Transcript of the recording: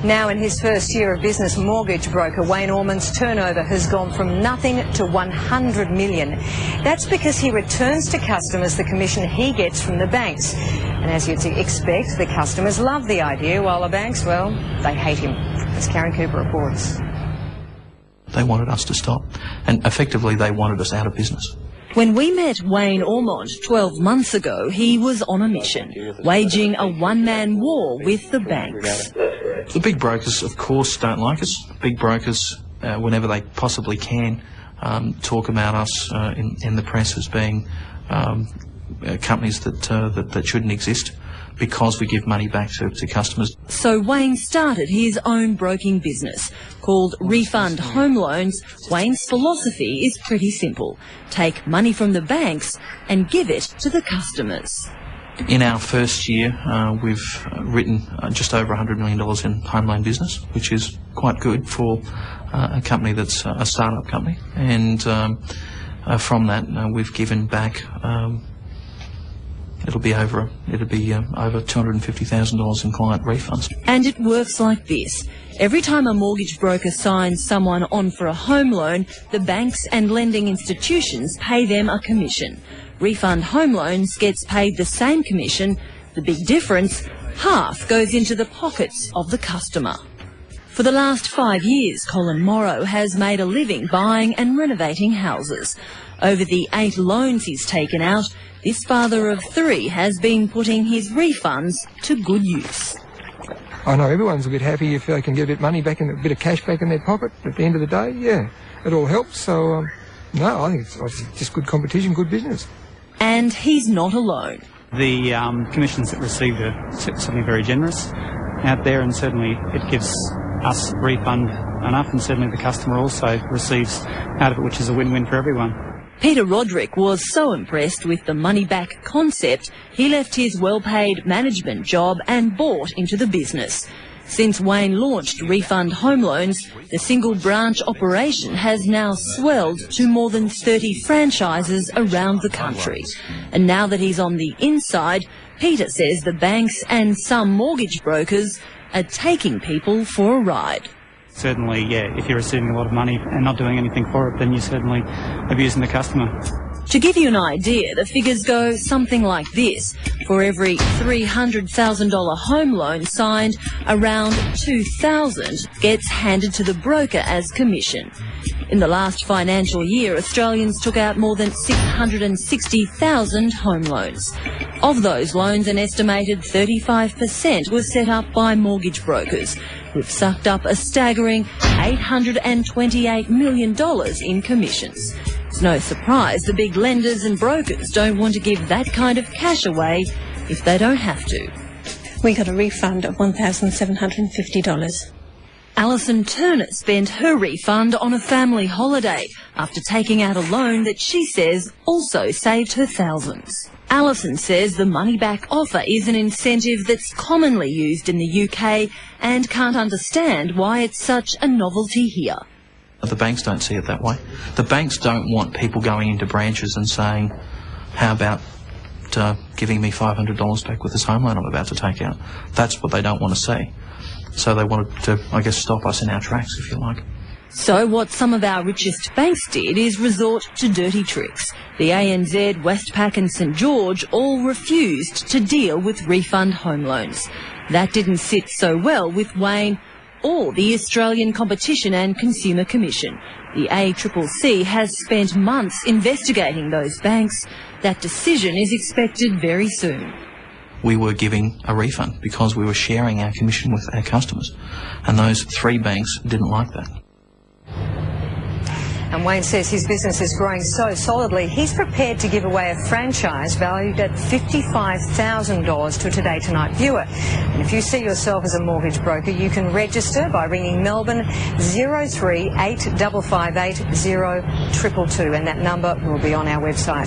Now in his first year of business, mortgage broker Wayne Ormond's turnover has gone from nothing to 100 million. That's because he returns to customers the commission he gets from the banks. And as you'd expect, the customers love the idea, while the banks, well, they hate him. As Karen Cooper reports. They wanted us to stop, and effectively they wanted us out of business. When we met Wayne Ormond 12 months ago, he was on a mission, waging a one-man war with the banks. The big brokers, of course, don't like us. Big brokers, whenever they possibly can, talk about us in the press as being companies that shouldn't exist, because we give money back to customers. So Wayne started his own broking business called Refund Home Loans. Wayne's philosophy is pretty simple. Take money from the banks and give it to the customers. In our first year, we've written just over $100 million in home loan business, which is quite good for a company that's a start-up company. And from that, we've given back It'll be over $250,000 in client refunds. And it works like this. Every time a mortgage broker signs someone on for a home loan, the banks and lending institutions pay them a commission. Refund Home Loans gets paid the same commission. The big difference, half goes into the pockets of the customer. For the last 5 years, Colin Morrow has made a living buying and renovating houses. Over the 8 loans he's taken out, this father of 3 has been putting his refunds to good use. I know everyone's a bit happy if they can get a bit of money back, a bit of cash back in their pocket at the end of the day. Yeah, it all helps. So, no, I think it's just good competition, good business. And he's not alone. The commissions that received are certainly very generous out there, and certainly it gives us refund enough, and certainly the customer also receives out of it, which is a win-win for everyone. Peter Roderick was so impressed with the money-back concept, he left his well-paid management job and bought into the business. Since Wayne launched Refund Home Loans, the single branch operation has now swelled to more than 30 franchises around the country. And now that he's on the inside, Peter says the banks and some mortgage brokers are taking people for a ride. Certainly, yeah, if you're receiving a lot of money and not doing anything for it, then you're certainly abusing the customer. To give you an idea, the figures go something like this. For every $300,000 home loan signed, around $2,000 gets handed to the broker as commission. In the last financial year, Australians took out more than 660,000 home loans. Of those loans, an estimated 35% was set up by mortgage brokers, who've sucked up a staggering $828 million in commissions. It's no surprise the big lenders and brokers don't want to give that kind of cash away if they don't have to. We got a refund of $1,750. Alison Turner spent her refund on a family holiday after taking out a loan that she says also saved her thousands. Alison says the money-back offer is an incentive that's commonly used in the UK and can't understand why it's such a novelty here. The banks don't see it that way. The banks don't want people going into branches and saying, how about giving me $500 back with this home loan I'm about to take out? That's what they don't want to see. So they wanted to, I guess, stop us in our tracks, if you like. So what some of our richest banks did is resort to dirty tricks. The ANZ, Westpac and St George all refused to deal with refund home loans. That didn't sit so well with Wayne or the Australian Competition and Consumer Commission. The ACCC has spent months investigating those banks. That decision is expected very soon. We were giving a refund because we were sharing our commission with our customers, and those 3 banks didn't like that. And Wayne says his business is growing so solidly, he's prepared to give away a franchise valued at $55,000 to a Today Tonight viewer. And if you see yourself as a mortgage broker, you can register by ringing Melbourne 03 8558 0222, and that number will be on our website.